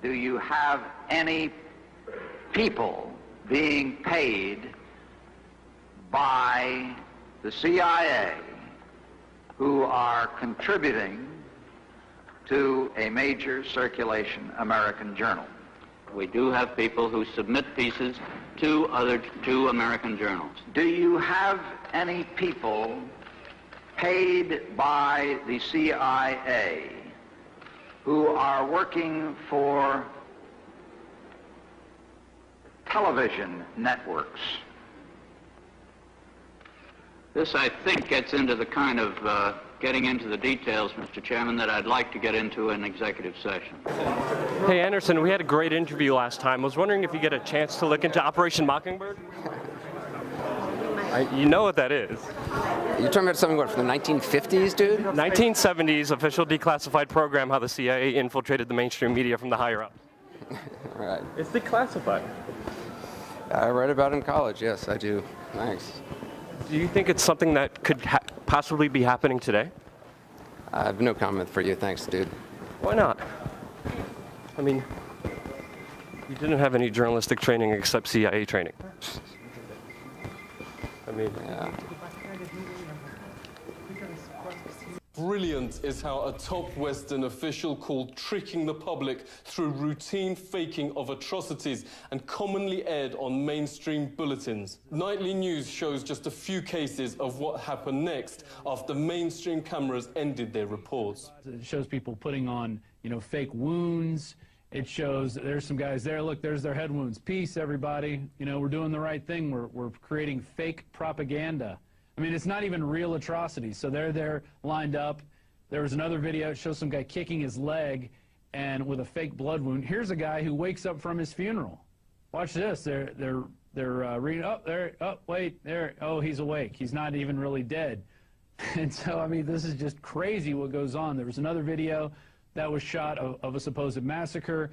do you have any people being paid by the CIA who are contributing to a major circulation American journal? We do have people who submit pieces to American journals. Do you have any people paid by the CIA who are working for television networks? This, I think, gets into the kind of getting into the details, Mr. Chairman, that I'd like to get into in executive session. Hey, Anderson, we had a great interview last time. I was wondering if you get a chance to look into Operation Mockingbird? You know what that is. You're talking about something, what, from the 1950s, dude? 1970s official declassified program, how the CIA infiltrated the mainstream media from the higher ups. Right. It's declassified. I read about it in college, yes, I do. Thanks. Do you think it's something that could possibly be happening today? I have no comment for you, thanks, dude. Why not? I mean, you didn't have any journalistic training except CIA training. I mean, yeah. Brilliant is how a top Western official called tricking the public through routine faking of atrocities and commonly aired on mainstream bulletins. Nightly news shows just a few cases of what happened next after mainstream cameras ended their reports. It shows people putting on, fake wounds. It shows there's some guys there. Look, there's their head wounds. Peace, everybody. We're doing the right thing. We're creating fake propaganda. I mean, it's not even real atrocities. So they're there lined up. There was another video. It shows some guy kicking his leg and with a fake blood wound. Here's a guy who wakes up from his funeral. Watch this. They're reading. Oh, there. Oh, wait. There. Oh, he's awake. He's not even really dead. And so, I mean, this is just crazy what goes on. There was another video that was shot of a supposed massacre,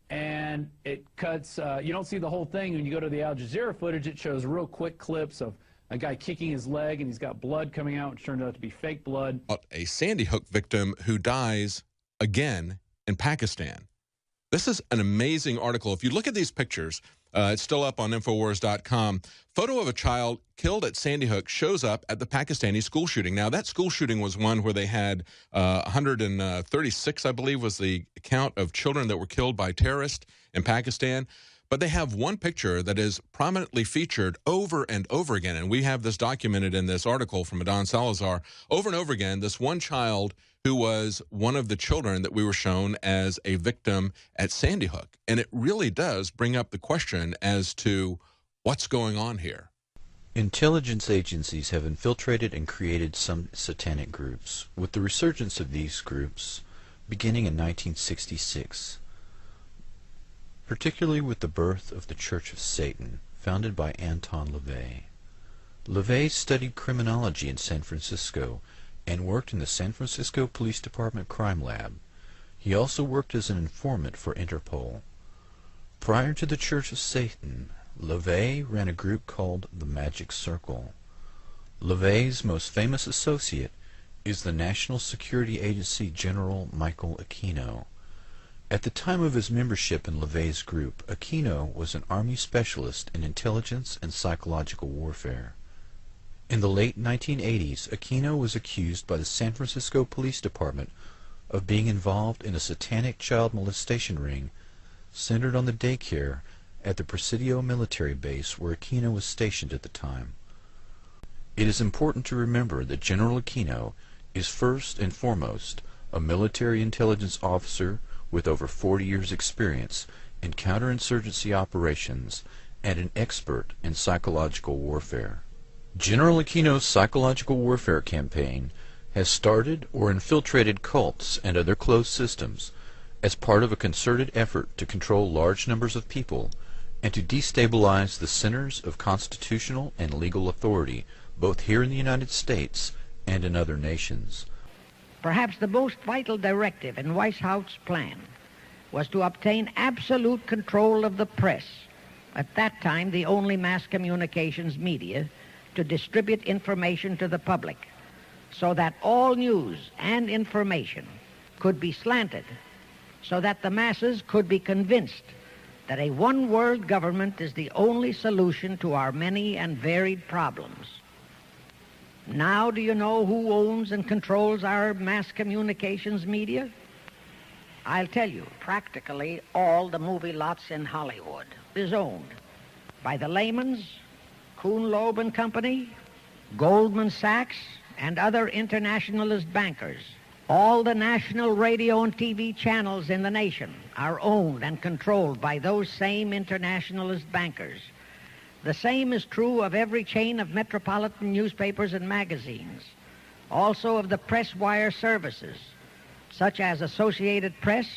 and it cuts. You don't see the whole thing. When you go to the Al Jazeera footage, it shows real quick clips of a guy kicking his leg, and he's got blood coming out, which turned out to be fake blood. A Sandy Hook victim who dies again in Pakistan. This is an amazing article. If you look at these pictures, it's still up on Infowars.com. Photo of a child killed at Sandy Hook shows up at the Pakistani school shooting. Now, that school shooting was one where they had 136, I believe, was the count of children that were killed by terrorists in Pakistan. But they have one picture that is prominently featured over and over again. And we have this documented in this article from Adon Salazar. Over and over again, this one child who was one of the children that we were shown as a victim at Sandy Hook. And it really does bring up the question as to what's going on here. Intelligence agencies have infiltrated and created some satanic groups, with the resurgence of these groups beginning in 1966. Particularly with the birth of the Church of Satan, founded by Anton LaVey. LaVey studied criminology in San Francisco and worked in the San Francisco Police Department Crime Lab. He also worked as an informant for Interpol. Prior to the Church of Satan, LaVey ran a group called the Magic Circle. LaVey's most famous associate is the National Security Agency General Michael Aquino. At the time of his membership in LaVey's group, Aquino was an Army specialist in intelligence and psychological warfare. In the late 1980s, Aquino was accused by the San Francisco Police Department of being involved in a satanic child molestation ring centered on the daycare at the Presidio military base where Aquino was stationed at the time. It is important to remember that General Aquino is first and foremost a military intelligence officer with over 40 years' experience in counterinsurgency operations and an expert in psychological warfare. General Aquino's psychological warfare campaign has started or infiltrated cults and other closed systems as part of a concerted effort to control large numbers of people and to destabilize the centers of constitutional and legal authority, both here in the United States and in other nations. Perhaps the most vital directive in Weishaupt's plan was to obtain absolute control of the press, at that time the only mass communications media, to distribute information to the public, so that all news and information could be slanted so that the masses could be convinced that a one-world government is the only solution to our many and varied problems. Now do you know who owns and controls our mass communications media? I'll tell you, practically all the movie lots in Hollywood is owned by the Leymans, Kuhn Loeb and Company, Goldman Sachs, and other internationalist bankers. All the national radio and TV channels in the nation are owned and controlled by those same internationalist bankers. The same is true of every chain of metropolitan newspapers and magazines, also of the press wire services, such as Associated Press,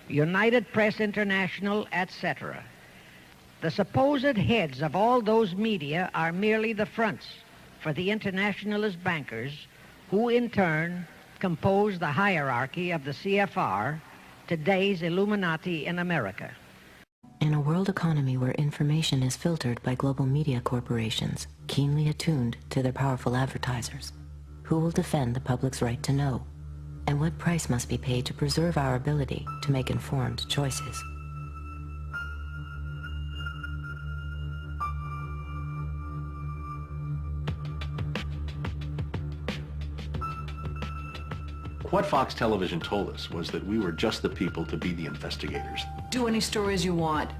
United Press International, etc. The supposed heads of all those media are merely the fronts for the internationalist bankers, who in turn compose the hierarchy of the CFR, today's Illuminati in America. In a world economy where information is filtered by global media corporations, keenly attuned to their powerful advertisers, who will defend the public's right to know? And what price must be paid to preserve our ability to make informed choices? What Fox Television told us was that we were just the people to be the investigators. Do any stories you want,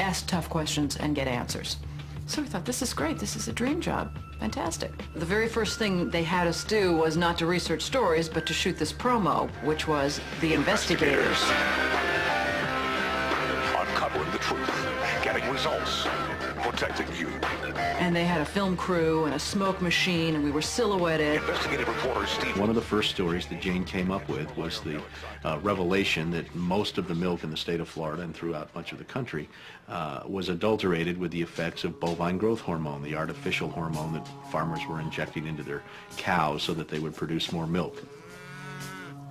ask tough questions, and get answers. So we thought, this is great, this is a dream job. Fantastic. The very first thing they had us do was not to research stories, but to shoot this promo, which was The Investigators. Uncovering the truth, getting results, protecting you. And they had a film crew and a smoke machine, and we were silhouetted. Investigative reporter Steve. One of the first stories that Jane came up with was the revelation that most of the milk in the state of Florida and throughout much of the country was adulterated with the effects of bovine growth hormone, the artificial hormone that farmers were injecting into their cows so that they would produce more milk.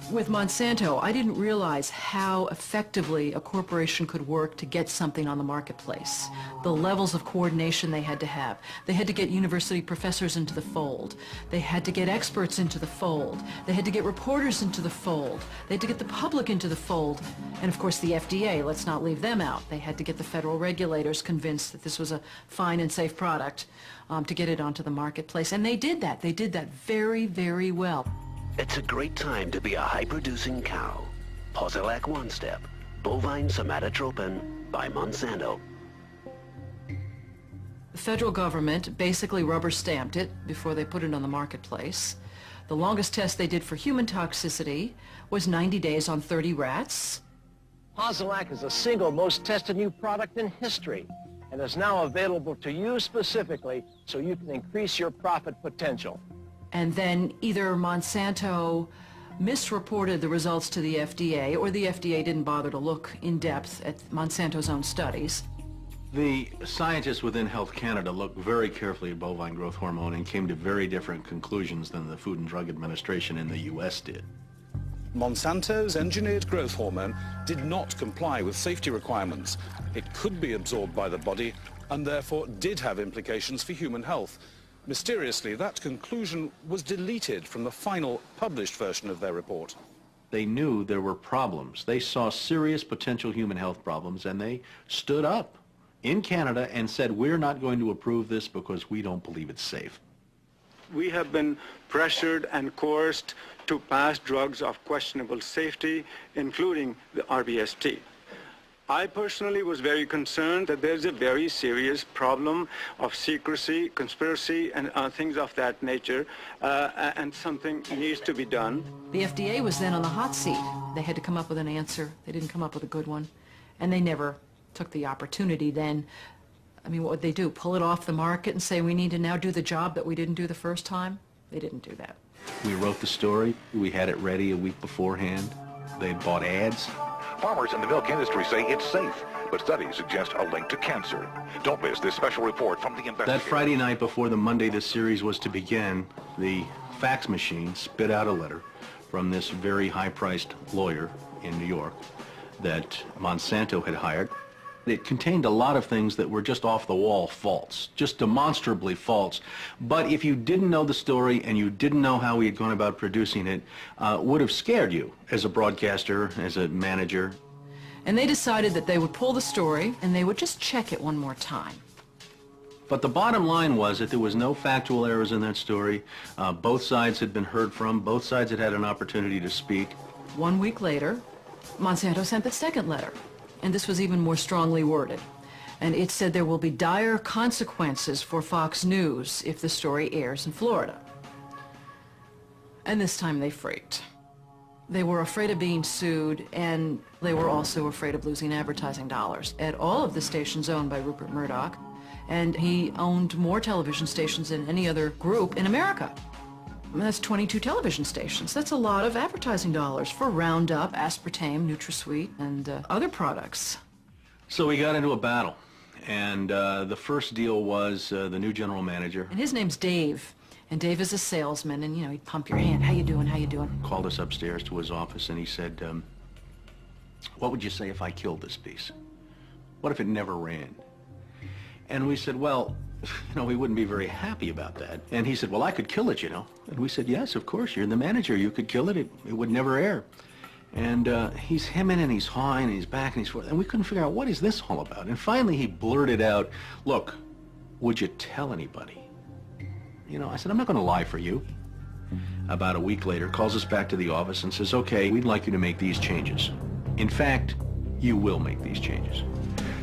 With Monsanto, I didn't realize how effectively a corporation could work to get something on the marketplace. The levels of coordination they had to have. They had to get university professors into the fold. They had to get experts into the fold. They had to get reporters into the fold. They had to get the public into the fold. And of course the FDA, let's not leave them out. They had to get the federal regulators convinced that this was a fine and safe product to get it onto the marketplace. And they did that. They did that very, very well. It's a great time to be a high-producing cow. Posilac One Step, bovine somatotropin by Monsanto. The federal government basically rubber-stamped it before they put it on the marketplace. The longest test they did for human toxicity was 90 days on 30 rats. Posilac is the single most tested new product in history and is now available to you specifically so you can increase your profit potential. And then either Monsanto misreported the results to the FDA, or the FDA didn't bother to look in depth at Monsanto's own studies. The scientists within Health Canada looked very carefully at bovine growth hormone and came to very different conclusions than the Food and Drug Administration in the U.S. did. Monsanto's engineered growth hormone did not comply with safety requirements. It could be absorbed by the body and therefore did have implications for human health. Mysteriously, that conclusion was deleted from the final published version of their report. They knew there were problems. They saw serious potential human health problems, and they stood up in Canada and said, we're not going to approve this because we don't believe it's safe. We have been pressured and coerced to pass drugs of questionable safety, including the RBST. I personally was very concerned that there's a very serious problem of secrecy, conspiracy, and things of that nature, and something needs to be done. The FDA was then on the hot seat. They had to come up with an answer. They didn't come up with a good one, and they never took the opportunity then. I mean, what would they do? Pull it off the market and say we need to now do the job that we didn't do the first time? They didn't do that. We wrote the story. We had it ready a week beforehand. They bought ads. Farmers in the milk industry say it's safe, but studies suggest a link to cancer. Don't miss this special report from the investigator. That Friday night before the Monday this series was to begin, the fax machine spit out a letter from this very high-priced lawyer in New York that Monsanto had hired. It contained a lot of things that were just off-the-wall false, just demonstrably false. But if you didn't know the story and you didn't know how he had gone about producing it, would have scared you as a broadcaster, as a manager. And they decided that they would pull the story and they would just check it one more time. But the bottom line was that there was no factual errors in that story. Both sides had been heard from. Both sides had had an opportunity to speak. 1 week later, Monsanto sent the second letter, and this was even more strongly worded. And it said there will be dire consequences for Fox News if the story airs in Florida. And this time they freaked. They were afraid of being sued, and they were also afraid of losing advertising dollars at all of the stations owned by Rupert Murdoch. And he owned more television stations than any other group in America. I mean, that's 22 television stations. That's a lot of advertising dollars for Roundup, aspartame, NutraSweet, and other products. So we got into a battle. And the first deal was the new general manager. And his name's Dave. And Dave is a salesman, and, you know, he'd pump your hand. How you doing? How you doing? Called us upstairs to his office, and he said, what would you say if I killed this piece? What if it never ran? And we said, well, you know, we wouldn't be very happy about that. And he said, well, I could kill it, you know. And we said, yes, of course, you're the manager. You could kill it. It would never air. And he's hemming and he's hawing and he's back and he's forth. And we couldn't figure out, what is this all about? And finally he blurted out, look, would you tell anybody? You know, I said, I'm not going to lie for you. About a week later, calls us back to the office and says, okay, we'd like you to make these changes. In fact, you will make these changes.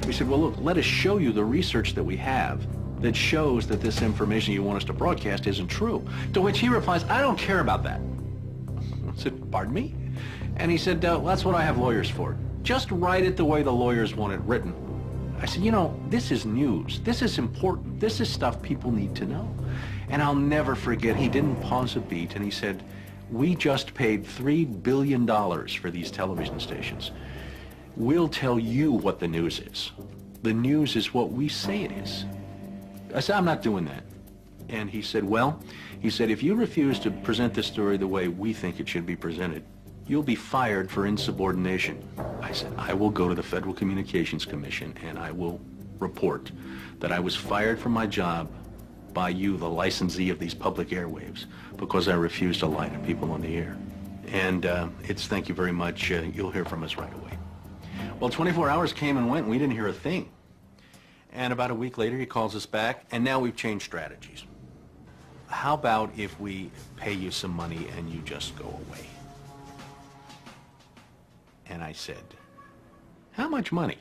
We said, well, look, let us show you the research that we have that shows that this information you want us to broadcast isn't true. To which he replies, I don't care about that. I said, pardon me? And he said, well, that's what I have lawyers for. Just write it the way the lawyers want it written. I said, you know, this is news. This is important. This is stuff people need to know. And I'll never forget, he didn't pause a beat, and he said, we just paid $3 billion for these television stations. We'll tell you what the news is. The news is what we say it is. I said, I'm not doing that. And he said, well, he said, if you refuse to present this story the way we think it should be presented, you'll be fired for insubordination. I said, I will go to the Federal Communications Commission and I will report that I was fired from my job by you, the licensee of these public airwaves, because I refused to lie to people on the air. And it's thank you very much. You'll hear from us right away. Well, 24 hours came and went and we didn't hear a thing. And about a week later, he calls us back, and now we've changed strategies. How about if we pay you some money and you just go away? And I said, how much money?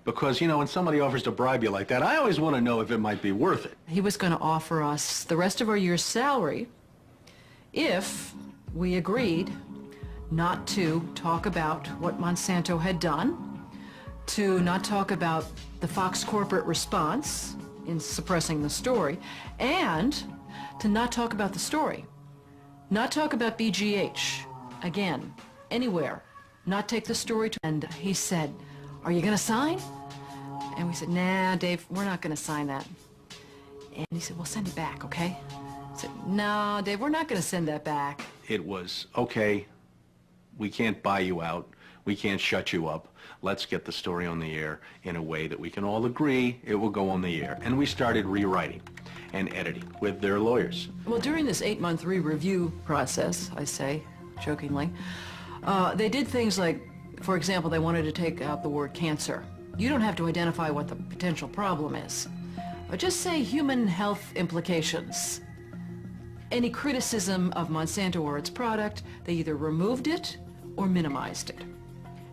Because, you know, when somebody offers to bribe you like that, I always want to know if it might be worth it. He was going to offer us the rest of our year's salary if we agreed not to talk about what Monsanto had done, to not talk about the Fox corporate response in suppressing the story, and to not talk about the story. Not talk about BGH, again, anywhere. Not take the story to... And he said, are you going to sign? And we said, nah, Dave, we're not going to sign that. And he said, well, send it back, okay? I said, no, Dave, we're not going to send that back. It was, okay, we can't buy you out. We can't shut you up. Let's get the story on the air in a way that we can all agree it will go on the air. And we started rewriting and editing with their lawyers. Well, during this 8-month re-review process, I say, jokingly, they did things like, for example, they wanted to take out the word cancer. You don't have to identify what the potential problem is. Just say human health implications. Any criticism of Monsanto or its product, they either removed it or minimized it.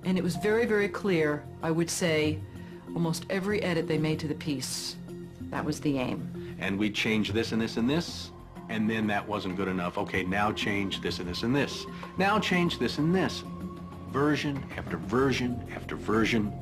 And it was very, very clear, I would say, almost every edit they made to the piece, that was the aim. And we changed this and this and this, and then that wasn't good enough. Okay, now change this and this and this. Now change this and this. Version after version after version,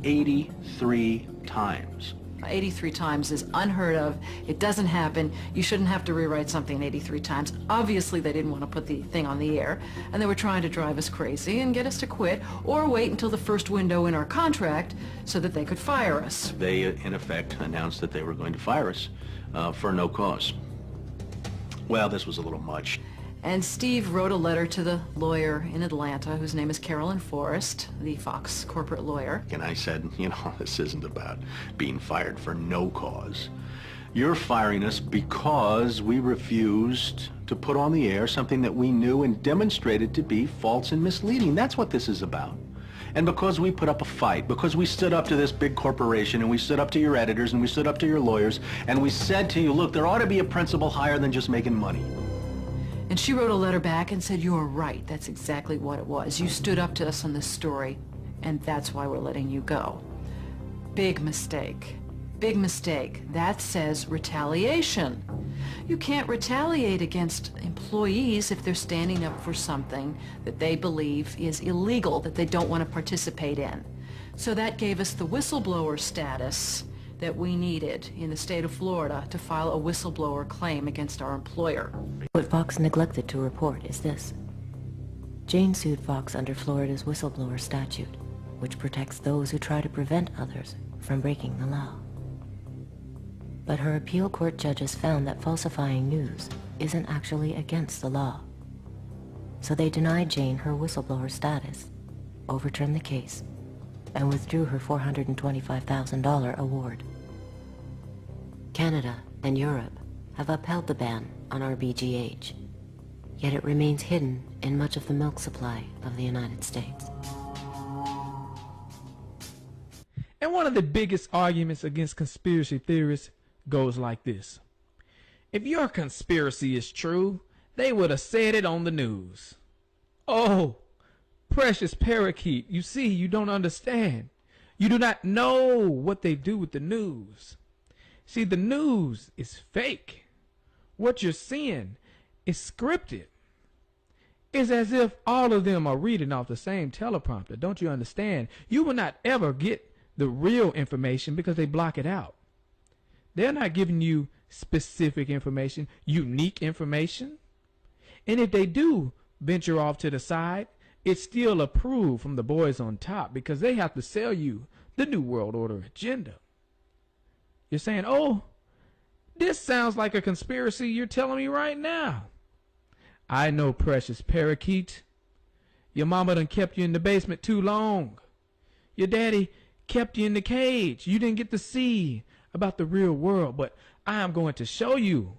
83 times. 83 times is unheard of. It doesn't happen. You shouldn't have to rewrite something 83 times. Obviously, they didn't want to put the thing on the air, and they were trying to drive us crazy and get us to quit or wait until the first window in our contract so that they could fire us. They, in effect, announced that they were going to fire us for no cause. Well, this was a little much. And Steve wrote a letter to the lawyer in Atlanta, whose name is Carolyn Forrest, the Fox corporate lawyer. And I said, you know, this isn't about being fired for no cause. You're firing us because we refused to put on the air something that we knew and demonstrated to be false and misleading. That's what this is about. And because we put up a fight, because we stood up to this big corporation, and we stood up to your editors, and we stood up to your lawyers, and we said to you, look, there ought to be a principle higher than just making money. And she wrote a letter back and said, you are right. That's exactly what it was. You stood up to us on this story, and that's why we're letting you go. Big mistake. Big mistake. That says retaliation. You can't retaliate against employees if they're standing up for something that they believe is illegal, that they don't want to participate in. So that gave us the whistleblower status that we needed in the state of Florida to file a whistleblower claim against our employer. What Fox neglected to report is this. Jane sued Fox under Florida's whistleblower statute, which protects those who try to prevent others from breaking the law. But her appeal court judges found that falsifying news isn't actually against the law. So they denied Jane her whistleblower status, overturned the case, and withdrew her $425,000 award. Canada and Europe have upheld the ban on RBGH, yet it remains hidden in much of the milk supply of the United States. And one of the biggest arguments against conspiracy theorists goes like this. If your conspiracy is true, they would have said it on the news. Oh, precious parakeet, you see, you don't understand. You do not know what they do with the news. See, the news is fake. What you're seeing is scripted. It's as if all of them are reading off the same teleprompter. Don't you understand? You will not ever get the real information because they block it out. They're not giving you specific information, unique information. And if they do venture off to the side, it's still approved from the boys on top because they have to sell you the New World Order agenda. You're saying, oh, this sounds like a conspiracy you're telling me right now. I know, precious parakeet. Your mama done kept you in the basement too long. Your daddy kept you in the cage. You didn't get to see about the real world, but I am going to show you.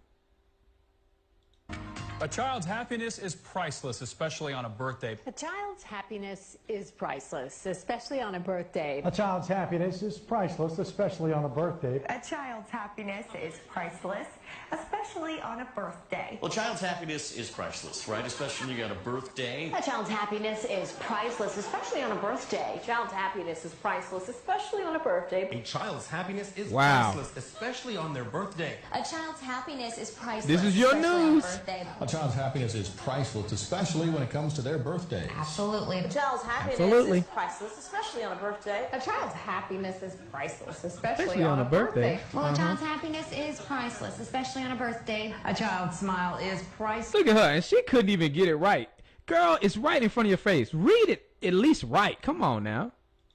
A child's happiness is priceless, especially on a birthday. A child's happiness is priceless, especially on a birthday. A child's happiness is priceless, especially on a birthday. A child's happiness is priceless, especially on a birthday. Well, a child's happiness is priceless, right? Especially when you got a birthday. A child's happiness is priceless, especially on a birthday. A child's happiness is priceless, especially on a birthday. A child's happiness is Wow. priceless, especially on their birthday. A child's happiness is priceless. This is your especially on news. birthday. A child's happiness is priceless, especially when it comes to their birthdays. Absolutely. A child's happiness Absolutely. is priceless, especially on a birthday. A child's happiness is priceless, especially Especially on a birthday. Well, a child's happiness is priceless, especially on a birthday. A child's smile is priceless. Look at her, and she couldn't even get it right. Girl, it's right in front of your face. Read it at least right. Come on now.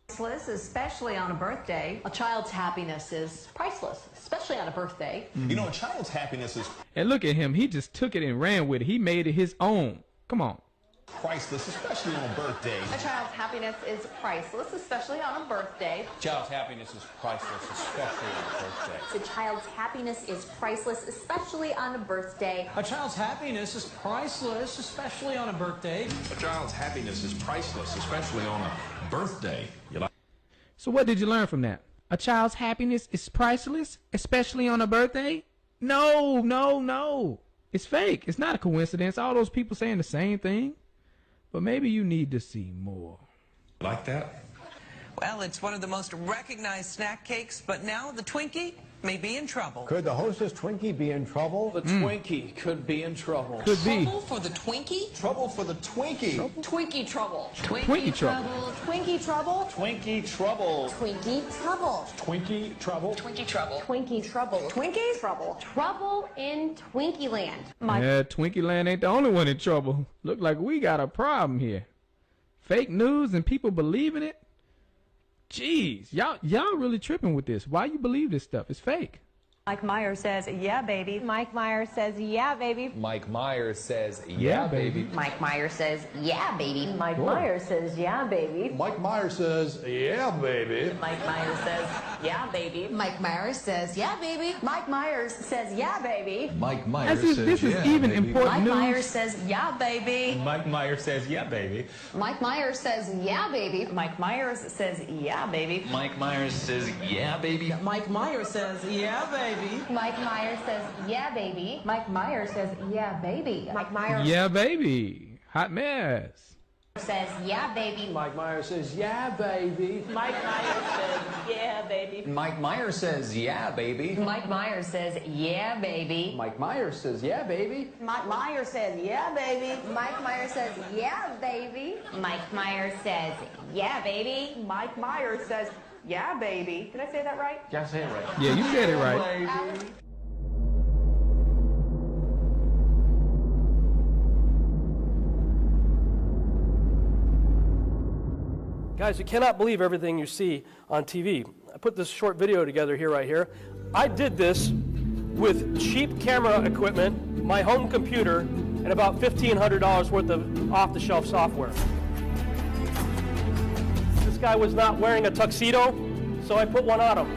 Priceless, especially on a birthday. A child's happiness is priceless, especially on a birthday. You know, a child's happiness is And look at him. He just took it and ran with it. He made it his own. Come on. priceless, especially on a birthday. A child's happiness is priceless, especially on a birthday. A child's happiness is priceless, especially on a birthday. A child's happiness is priceless, especially on a birthday. A child's happiness is priceless, especially on a birthday. A child's happiness is priceless, especially on a birthday. You like? So what did you learn from that? A child's happiness is priceless, especially on a birthday? No, no, no. It's fake. It's not a coincidence. All those people saying the same thing. But maybe you need to see more. Like that? Well, it's one of the most recognized snack cakes, but now the Twinkie may be in trouble. Could the Hostess Twinkie be in trouble? The Twinkie could be in trouble. Could be. Trouble for the Twinkie? Trouble for the Twinkie. Twinkie trouble. Twinkie trouble. Twinkie trouble. Twinkie trouble. Twinkie trouble. Twinkie trouble. Twinkie trouble. Twinkie trouble. Twinkie trouble. Trouble in Twinkie land. Yeah, Twinkie Land ain't the only one in trouble. Look like we got a problem here. Fake news and people believing it? Jeez, y'all really tripping with this. Why you believe this stuff? It's fake. Mike Myers says, yeah, baby. Mike Myers says, yeah, baby. Mike Myers says, yeah, baby. Mike Myers says, yeah, baby. Mike Myers says, yeah, baby. Mike Myers says, yeah, baby. Mike Myers says, yeah, baby. Mike Myers says, yeah, baby. Mike Myers says, yeah, baby. Mike Myers As if says, this is yeah, even baby. important Mike news. Myers says, yeah, baby. Mike Myers says, yeah, baby. Mike Myers says, yeah, baby. Mike Myers says, yeah, baby. Mike Myers says, yeah, baby. Mike Myers says, yeah, baby. Mike Myers says, yeah, baby. Mike Myers says, yeah, baby. Mike Myers Yeah, baby. Hot mess. says, yeah, baby. Mike Myers says, yeah, baby. Mike Myers says, yeah, baby. Mike Myers says, yeah, baby. Mike Myers says, yeah, baby. Mike Myers says, yeah, baby. Mike Myers says, yeah, baby. Mike Myers says, yeah, baby. Mike Myers says, yeah, baby. Mike Myers says, yeah, baby. Did I say that right? Yeah, say it right. Yeah, you said it right. Guys, you cannot believe everything you see on TV. I put this short video together right here. I did this with cheap camera equipment, my home computer, and about $1,500 worth of off-the-shelf software. This guy was not wearing a tuxedo, so I put one on him.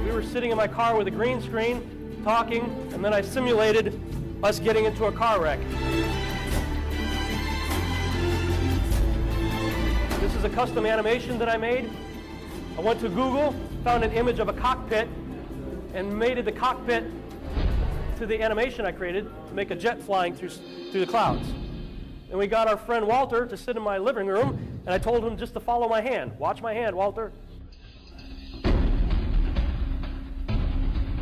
We were sitting in my car with a green screen, talking, and then I simulated us getting into a car wreck. This is a custom animation that I made. I went to Google, found an image of a cockpit, and mated the cockpit to the animation I created to make a jet flying through the clouds. And we got our friend Walter to sit in my living room, and I told him just to follow my hand. Watch my hand, Walter.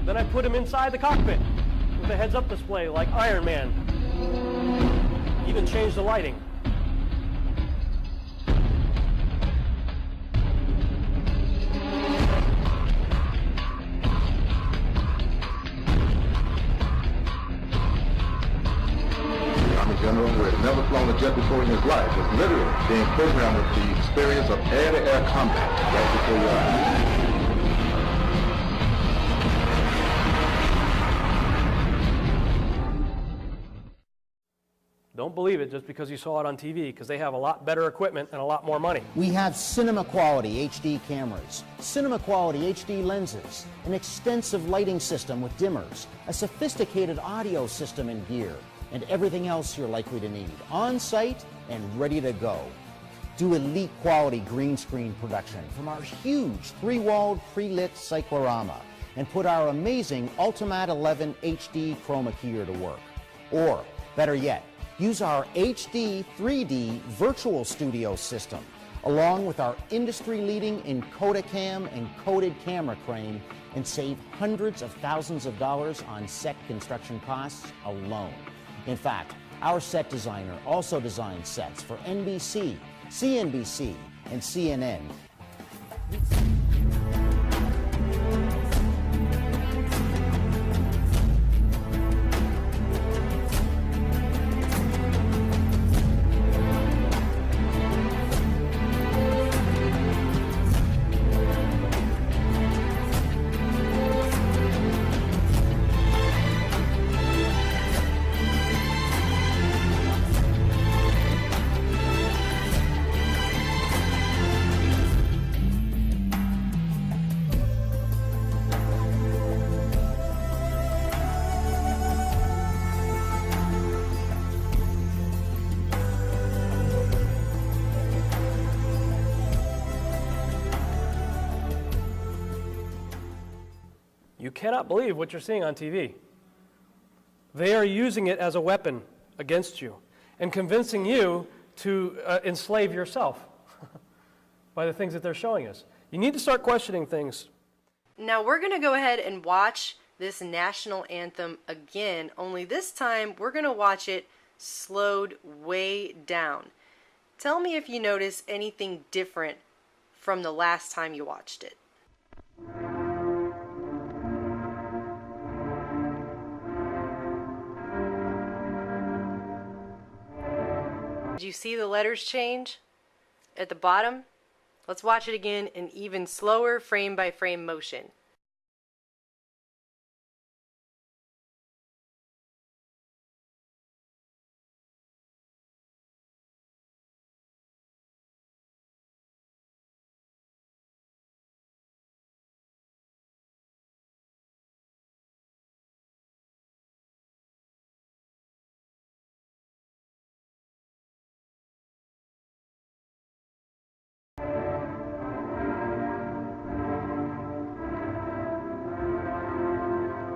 Then I put him inside the cockpit with a heads-up display like Iron Man. Even changed the lighting. General, who had never flown a jet before in his life, was literally being programmed with the experience of air-to-air combat right before your eyes. Don't believe it just because you saw it on TV, because they have a lot better equipment and a lot more money. We have cinema quality HD cameras, cinema quality HD lenses, an extensive lighting system with dimmers, a sophisticated audio system and gear, and everything else you're likely to need, on site and ready to go. Do elite quality green screen production from our huge 3-walled pre-lit cyclorama and put our amazing Ultimat 11 HD chroma keyer to work. Or, better yet, use our HD 3D virtual studio system along with our industry-leading Encodicam encoded camera crane and save hundreds of thousands of dollars on set construction costs alone. In fact, our set designer also designs sets for NBC, CNBC, and CNN. You cannot believe what you're seeing on TV. They are using it as a weapon against you and convincing you to enslave yourself by the things that they're showing us. You need to start questioning things. Now we're going to go ahead and watch this national anthem again, only this time we're going to watch it slowed way down. Tell me if you notice anything different from the last time you watched it. Did you see the letters change at the bottom? Let's watch it again in even slower frame by frame motion.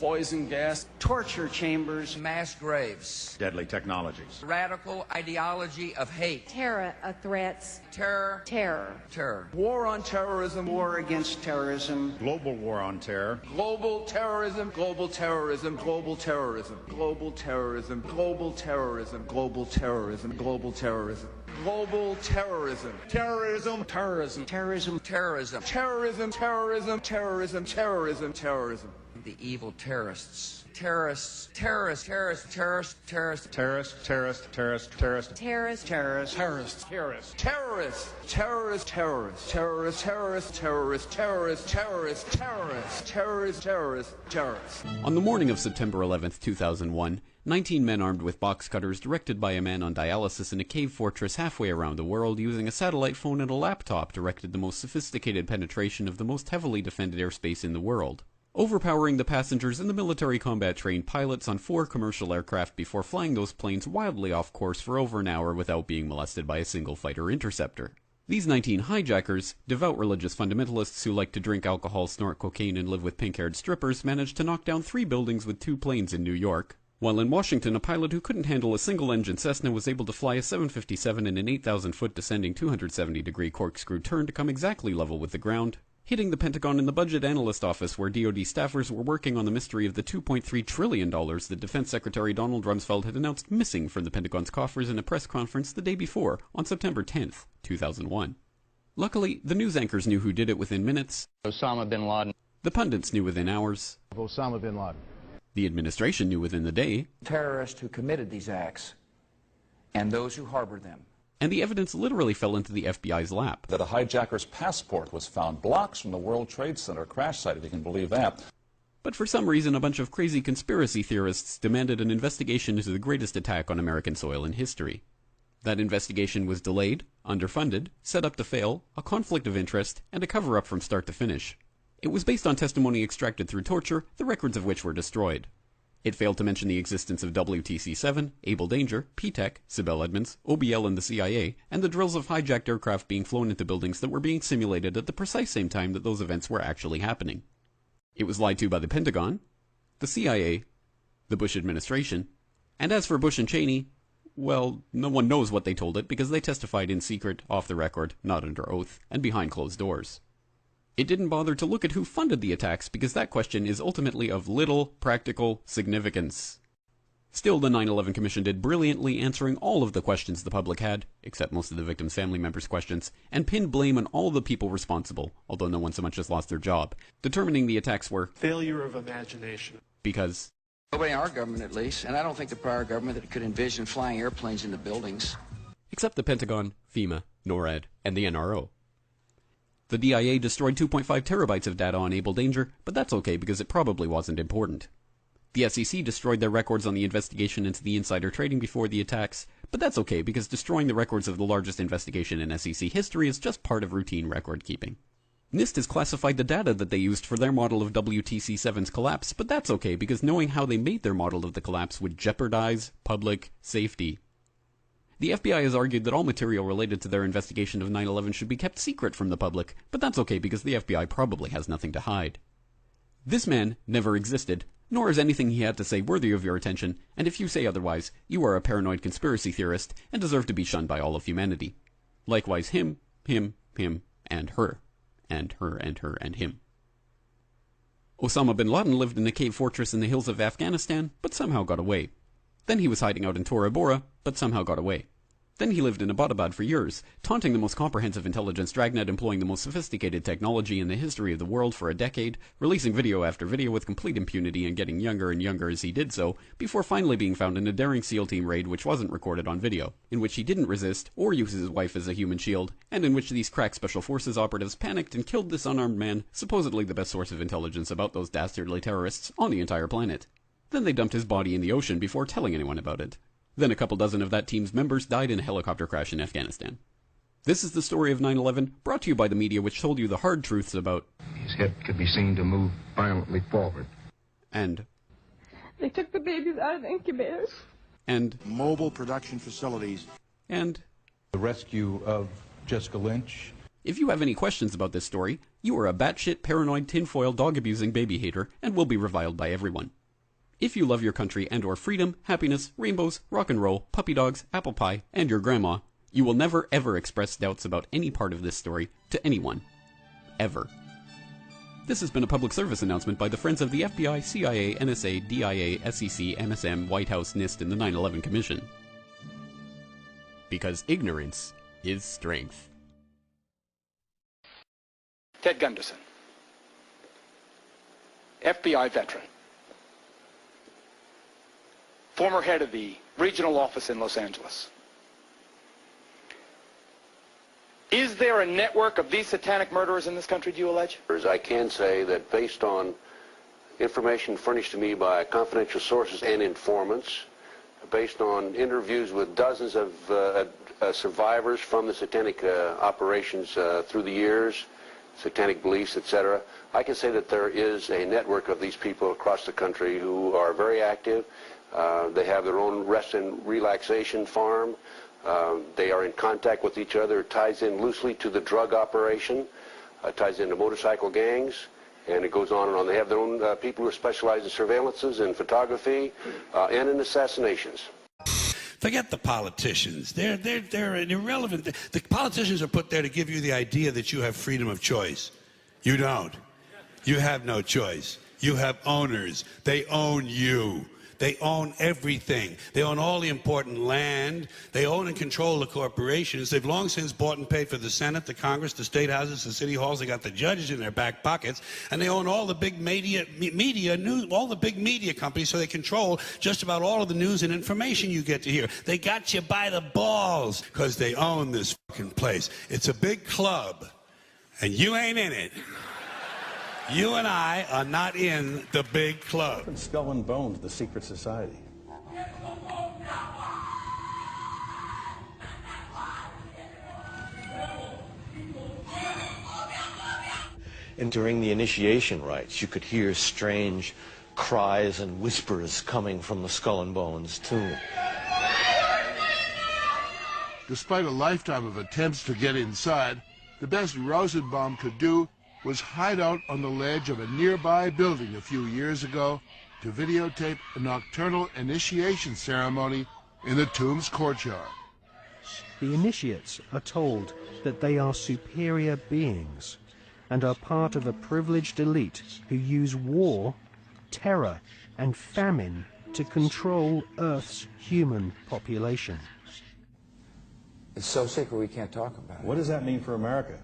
poison gas, torture chambers, mass graves, Deadly technologies. radical ideology of hate, Terror threats. terror, Terror. war on terrorism, war against terrorism, Global war on terror. global terrorism, global terrorism, global terrorism, global terrorism, global terrorism, global terrorism, global terrorism. Global terrorism. Terrorism. Terrorism. Terrorism. Terrorism. Terrorism. Terrorism. Terrorism. Terrorism. Terrorism. The evil terrorists. Terrorists. Terrorists. Terrorists. Terrorists. Terrorists. Terrorist, terrorist, terrorist, terrorist. Terrorist. Terrorists. Terrorists. Terrorists. Terrorists. Terrorists. Terrorists. Terrorists. Terrorists. Terrorists. Terrorists. Terrorists. Terrorists. Terrorists. Terrorists. Terrorists. On the morning of September 11th, 2001, 19 men armed with box cutters, directed by a man on dialysis in a cave fortress halfway around the world using a satellite phone and a laptop, directed the most sophisticated penetration of the most heavily defended airspace in the world, overpowering the passengers and the military combat-trained pilots on 4 commercial aircraft before flying those planes wildly off course for over an hour without being molested by a single fighter interceptor. These 19 hijackers, devout religious fundamentalists who like to drink alcohol, snort cocaine, and live with pink-haired strippers, managed to knock down 3 buildings with 2 planes in New York, while in Washington, a pilot who couldn't handle a single-engine Cessna was able to fly a 757 in an 8,000-foot descending 270-degree corkscrew turn to come exactly level with the ground, hitting the Pentagon in the Budget Analyst Office where DoD staffers were working on the mystery of the $2.3 trillion that Defense Secretary Donald Rumsfeld had announced missing from the Pentagon's coffers in a press conference the day before, on September 10th, 2001. Luckily, the news anchors knew who did it within minutes. Osama bin Laden. The pundits knew within hours. Osama bin Laden. The administration knew within the day. Terrorists who committed these acts and those who harbored them. And the evidence literally fell into the FBI's lap. That a hijacker's passport was found blocks from the World Trade Center crash site, if you can believe that. But for some reason, a bunch of crazy conspiracy theorists demanded an investigation into the greatest attack on American soil in history. That investigation was delayed, underfunded, set up to fail, a conflict of interest, and a cover-up from start to finish. It was based on testimony extracted through torture, the records of which were destroyed. It failed to mention the existence of WTC-7, Able Danger, P-TECH, Sibel Edmonds, OBL and the CIA, and the drills of hijacked aircraft being flown into buildings that were being simulated at the precise same time that those events were actually happening. It was lied to by the Pentagon, the CIA, the Bush administration, and as for Bush and Cheney, well, no one knows what they told it because they testified in secret, off the record, not under oath, and behind closed doors. It didn't bother to look at who funded the attacks because that question is ultimately of little practical significance. Still, the 9/11 Commission did brilliantly answering all of the questions the public had, except most of the victims' family members' questions, and pinned blame on all the people responsible, although no one so much as lost their job, determining the attacks were failure of imagination. Because Nobody in our government, at least, and I don't think the prior government that could envision flying airplanes into buildings. Except the Pentagon, FEMA, NORAD, and the NRO. The DIA destroyed 2.5 terabytes of data on Able Danger, but that's okay because it probably wasn't important. The SEC destroyed their records on the investigation into the insider trading before the attacks, but that's okay because destroying the records of the largest investigation in SEC history is just part of routine record keeping. NIST has classified the data that they used for their model of WTC-7's collapse, but that's okay because knowing how they made their model of the collapse would jeopardize public safety. The FBI has argued that all material related to their investigation of 9/11 should be kept secret from the public, but that's okay because the FBI probably has nothing to hide. This man never existed, nor is anything he had to say worthy of your attention, and if you say otherwise, you are a paranoid conspiracy theorist and deserve to be shunned by all of humanity. Likewise him, and her, and her, and her, and him. Osama bin Laden lived in a cave fortress in the hills of Afghanistan, but somehow got away. Then he was hiding out in Tora Bora, but somehow got away. Then he lived in Abbottabad for years, taunting the most comprehensive intelligence dragnet employing the most sophisticated technology in the history of the world for a decade, releasing video after video with complete impunity and getting younger and younger as he did so, before finally being found in a daring SEAL team raid which wasn't recorded on video, in which he didn't resist or use his wife as a human shield, and in which these crack Special Forces operatives panicked and killed this unarmed man, supposedly the best source of intelligence about those dastardly terrorists on the entire planet. Then they dumped his body in the ocean before telling anyone about it. Then a couple dozen of that team's members died in a helicopter crash in Afghanistan. This is the story of 9/11, brought to you by the media which told you the hard truths about... His head could be seen to move violently forward. And... They took the babies out of the incubators. And... Mobile production facilities. And... The rescue of Jessica Lynch. If you have any questions about this story, you are a batshit paranoid tinfoil dog-abusing baby hater and will be reviled by everyone. If you love your country and or freedom, happiness, rainbows, rock and roll, puppy dogs, apple pie, and your grandma, you will never ever express doubts about any part of this story to anyone. Ever. This has been a public service announcement by the Friends of the FBI, CIA, NSA, DIA, SEC, MSM, White House, NIST, and the 9/11 Commission. Because ignorance is strength. Ted Gunderson, FBI veteran, former head of the regional office in Los Angeles. Is there a network of these satanic murderers in this country, do you allege? I can say that based on information furnished to me by confidential sources and informants, based on interviews with dozens of survivors from the satanic operations through the years, satanic beliefs, etc., I can say that there is a network of these people across the country who are very active. They have their own rest and relaxation farm. They are in contact with each other. It ties in loosely to the drug operation, ties into motorcycle gangs, and it goes on and on. They have their own people who specialize in surveillances and photography and in assassinations. Forget the politicians. They're irrelevant. The politicians are put there to give you the idea that you have freedom of choice. You don't. You have no choice. You have owners. They own you. They own everything. They own all the important land. They own and control the corporations. They've long since bought and paid for the Senate, the Congress, the state houses, the city halls. They got the judges in their back pockets, and they own all the big media news, all the big media companies. So they control just about all of the news and information you get to hear. They got you by the balls because they own this fucking place. It's a big club, and you ain't in it. You and I are not in the big club. Skull and Bones, the secret society. And during the initiation rites, you could hear strange cries and whispers coming from the Skull and Bones tomb. Despite a lifetime of attempts to get inside, the best Rosenbaum could do was hide out on the ledge of a nearby building a few years ago to videotape a nocturnal initiation ceremony in the tomb's courtyard. The initiates are told that they are superior beings and are part of a privileged elite who use war, terror, and famine to control Earth's human population. It's so secret we can't talk about it. What does that mean for America?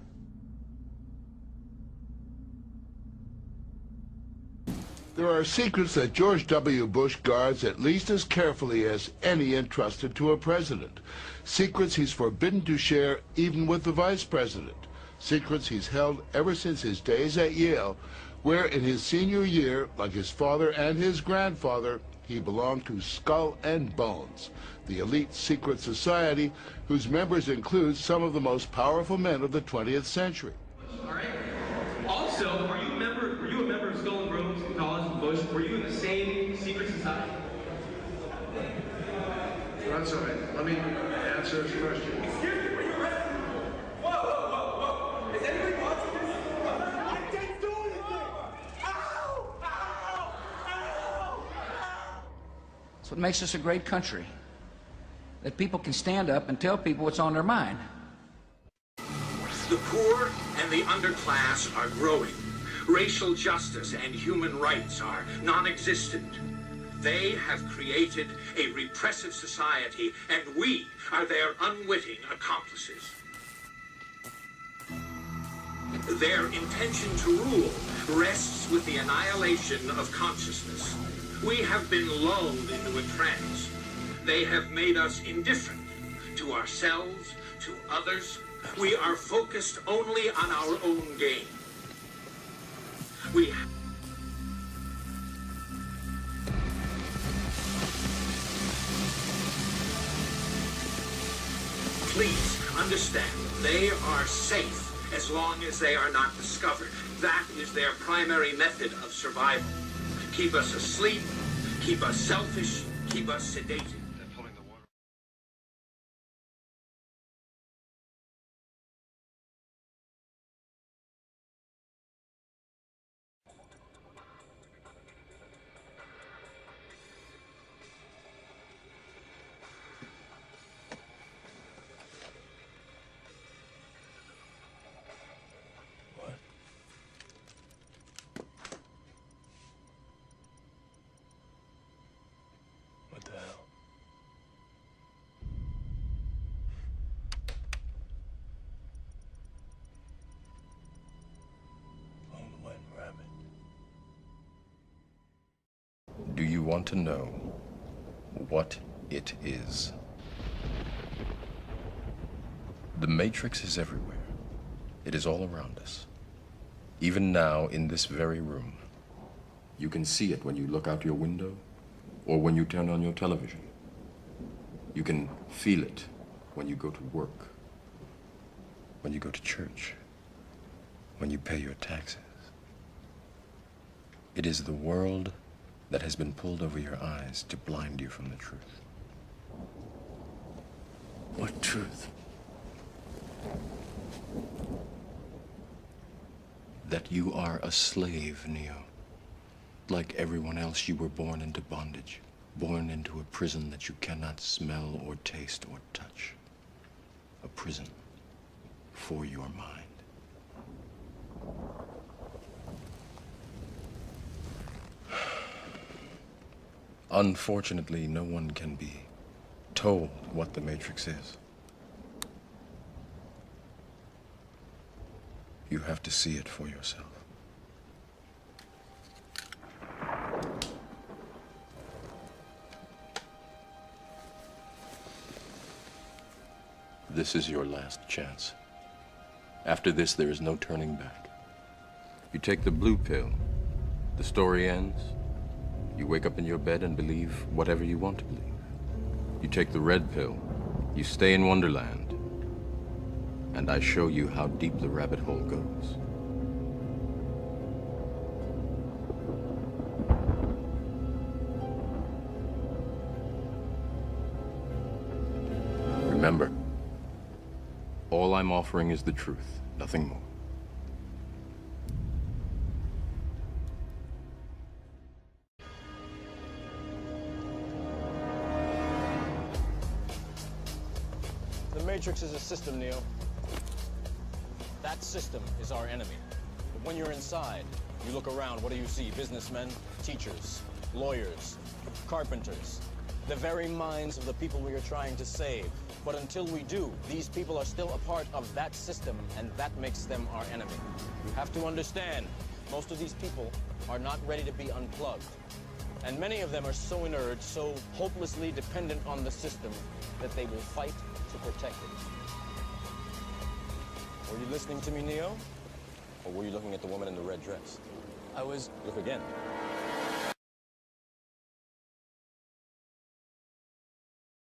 There are secrets that George W. Bush guards at least as carefully as any entrusted to a president. Secrets he's forbidden to share even with the vice president. Secrets he's held ever since his days at Yale, where in his senior year, like his father and his grandfather, he belonged to Skull and Bones, the elite secret society whose members include some of the most powerful men of the 20th century. All right. Also, were you a member of Skull and Bones in college with Bush? Were you in the same secret society? That's all right. Let me answer his question. Excuse me, were you arrested? Whoa. Is anybody watching this? I didn't do anything! Ow! That's what makes us a great country. That people can stand up and tell people what's on their mind. The poor and the underclass are growing. Racial justice and human rights are non-existent. They have created a repressive society, and we are their unwitting accomplices. Their intention to rule rests with the annihilation of consciousness. We have been lulled into a trance. They have made us indifferent to ourselves, to others. We are focused only on our own gain. Please understand, they are safe as long as they are not discovered. That is their primary method of survival. Keep us asleep, keep us selfish, keep us sedated. want to know what it is. The Matrix is everywhere. It is all around us. Even now, in this very room. You can see it when you look out your window or when you turn on your television. You can feel it when you go to work, when you go to church, when you pay your taxes. It is the world that has been pulled over your eyes to blind you from the truth. What truth? That you are a slave, Neo. Like everyone else, you were born into bondage, born into a prison that you cannot smell or taste or touch. A prison for your mind. Unfortunately, no one can be told what the Matrix is. You have to see it for yourself. This is your last chance. After this, there is no turning back. You take the blue pill, the story ends. You wake up in your bed and believe whatever you want to believe. You take the red pill, you stay in Wonderland, and I show you how deep the rabbit hole goes. Remember, all I'm offering is the truth, nothing more. The Matrix is a system, Neo. That system is our enemy. But when you're inside, you look around, what do you see? Businessmen, teachers, lawyers, carpenters. The very minds of the people we are trying to save. But until we do, these people are still a part of that system, and that makes them our enemy. You have to understand, most of these people are not ready to be unplugged. And many of them are so inert, so hopelessly dependent on the system, that they will fight to protect it. Were you listening to me, Neo? Or were you looking at the woman in the red dress? I was... Look again.